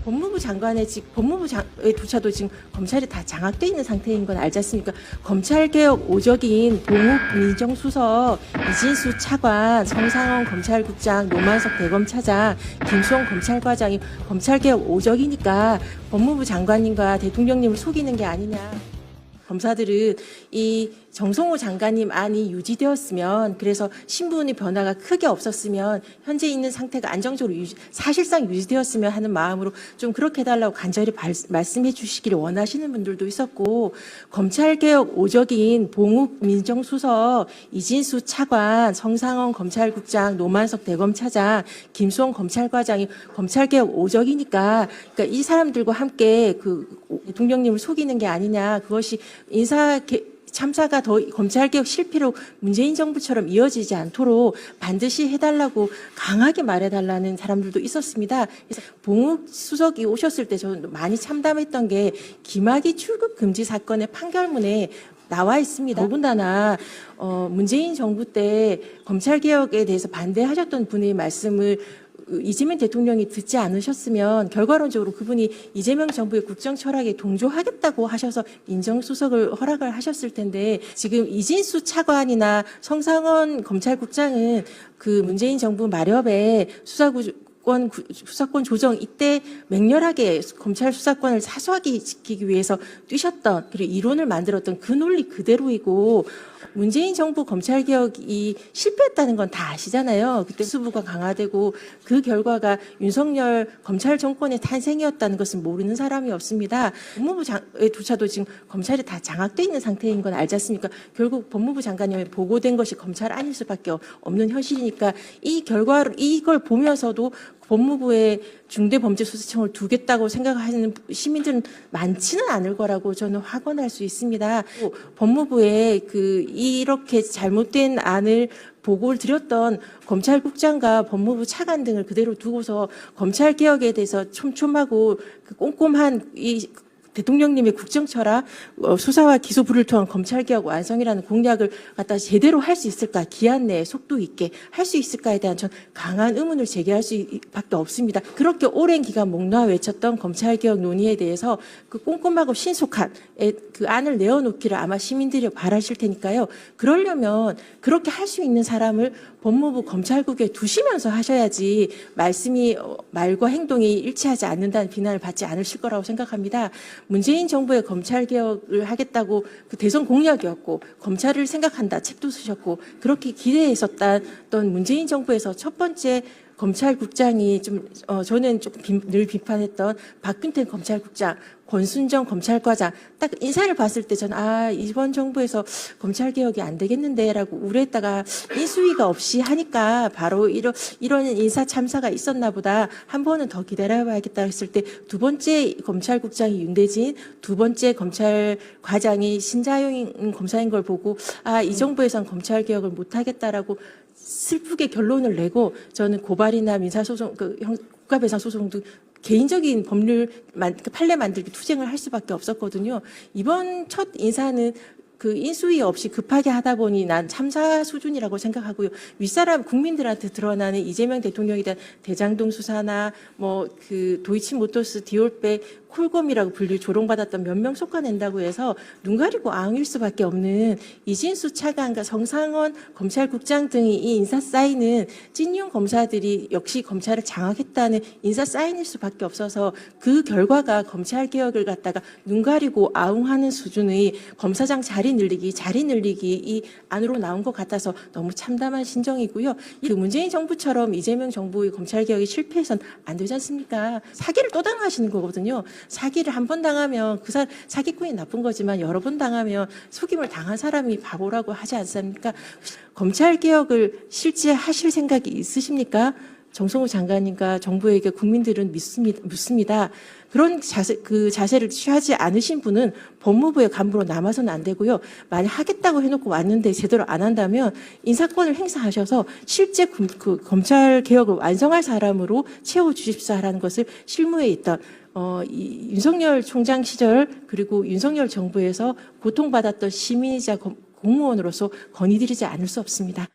법무부 장관의 법무부에조차도 지금 검찰이 다 장악돼 있는 상태인 건 알지 않습니까? 검찰개혁 오적인 봉욱 민정수석, 이진수 차관, 성상원 검찰국장, 노만석 대검차장, 김수홍 검찰과장이 검찰개혁 오적이니까 법무부 장관님과 대통령님을 속이는 게 아니냐. 검사들은 이 정성호 장관님 안이 유지되었으면, 그래서 신분의 변화가 크게 없었으면, 현재 있는 상태가 안정적으로 사실상 유지되었으면 하는 마음으로 좀 그렇게 해달라고 간절히 말씀해 주시기를 원하시는 분들도 있었고, 검찰개혁 오적인 봉욱 민정수석, 이진수 차관, 성상원 검찰국장, 노만석 대검차장, 김수홍 검찰과장이 검찰개혁 오적이니까, 그러니까 이 사람들과 함께 그 대통령님을 속이는 게 아니냐, 그것이 참사가 더 검찰개혁 실패로 문재인 정부처럼 이어지지 않도록 반드시 해달라고 강하게 말해달라는 사람들도 있었습니다. 그래서 봉욱 수석이 오셨을 때 저는 많이 참담했던 게 김학의 출국 금지 사건의 판결문에 나와 있습니다. 더군다나 문재인 정부 때 검찰개혁에 대해서 반대하셨던 분의 말씀을 이재명 대통령이 듣지 않으셨으면 결과론적으로 그분이 이재명 정부의 국정 철학에 동조하겠다고 하셔서 민정수석을 허락을 하셨을 텐데, 지금 이진수 차관이나 성상원 검찰국장은 그 문재인 정부 마렵에 수사권 조정 이때 맹렬하게 검찰 수사권을 사수하게 지키기 위해서 뛰셨던, 그리고 이론을 만들었던 그 논리 그대로이고, 문재인 정부 검찰개혁이 실패했다는 건 다 아시잖아요. 그때 수부가 강화되고 그 결과가 윤석열 검찰 정권의 탄생이었다는 것을 모르는 사람이 없습니다. 법무부에조차도 지금 검찰이 다 장악돼 있는 상태인 건 알지 않습니까? 결국 법무부 장관님이 보고된 것이 검찰 아닐 수밖에 없는 현실이니까, 이걸 보면서도 법무부에 중대범죄수사청을 두겠다고 생각하는 시민들은 많지는 않을 거라고 저는 확언할 수 있습니다. 법무부에 이렇게 잘못된 안을 보고를 드렸던 검찰국장과 법무부 차관 등을 그대로 두고서 검찰개혁에 대해서 촘촘하고 꼼꼼한 대통령님의 국정철학, 수사와 기소부를 통한 검찰개혁 완성이라는 공약을 갖다 제대로 할 수 있을까, 기한 내에 속도 있게 할 수 있을까에 대한 전 강한 의문을 제기할 수밖에 없습니다. 그렇게 오랜 기간 목놓아 외쳤던 검찰개혁 논의에 대해서 그 꼼꼼하고 신속한 그 안을 내어놓기를 아마 시민들이 바라실 테니까요. 그러려면 그렇게 할 수 있는 사람을 법무부 검찰국에 두시면서 하셔야지 말과 행동이 일치하지 않는다는 비난을 받지 않으실 거라고 생각합니다. 문재인 정부의 검찰개혁을 하겠다고 그 대선 공약이었고, 검찰을 생각한다 책도 쓰셨고, 그렇게 기대했었던 문재인 정부에서 첫 번째 검찰국장이 저는 조금 늘 비판했던 박균택 검찰국장, 권순정 검찰과장, 딱 인사를 봤을 때 저는 이번 정부에서 검찰개혁이 안 되겠는데라고 우려했다가 인수위가 없이 하니까 바로 이런 인사 참사가 있었나 보다, 한 번은 더 기다려봐야겠다 했을 때 두 번째 검찰국장이 윤대진, 두 번째 검찰과장이 신자영 검사인 걸 보고 이 정부에선 검찰개혁을 못하겠다라고 슬프게 결론을 내고, 저는 고발이나 민사소송, 국가배상소송 등 개인적인 법률 판례 만들기 투쟁을 할 수밖에 없었거든요. 이번 첫 인사는 그 인수위 없이 급하게 하다 보니 난 참사 수준이라고 생각하고요. 윗사람 국민들한테 드러나는 이재명 대통령에 대한 대장동 수사나 도이치모터스 디올백 콜검이라고 불릴 조롱받았던 몇 명 속아낸다고 해서 눈 가리고 아웅일 수밖에 없는 이진수 차관과 성상원 검찰국장 등이 이 인사 사인은 찐용 검사들이 역시 검찰을 장악했다는 인사 사인일 수밖에 없어서, 그 결과가 검찰개혁을 갖다가 눈 가리고 아웅하는 수준의 검사장 자리 늘리기 이 안으로 나온 것 같아서 너무 참담한 심정이고요. 그 문재인 정부처럼 이재명 정부의 검찰개혁이 실패해선 안 되지 않습니까? 사기를 또 당하시는 거거든요. 사기를 한 번 당하면 사기꾼이 나쁜 거지만 여러 번 당하면 속임을 당한 사람이 바보라고 하지 않습니까? 검찰개혁을 실제 하실 생각이 있으십니까? 정성호 장관님과 정부에게 국민들은 묻습니다. 그런 자세를 취하지 않으신 분은 법무부의 간부로 남아서는 안 되고요. 만약 하겠다고 해놓고 왔는데 제대로 안 한다면 인사권을 행사하셔서 실제 검찰 개혁을 완성할 사람으로 채워주십사라는 것을 실무에 있던 윤석열 총장 시절, 그리고 윤석열 정부에서 고통받았던 시민이자 공무원으로서 건의드리지 않을 수 없습니다.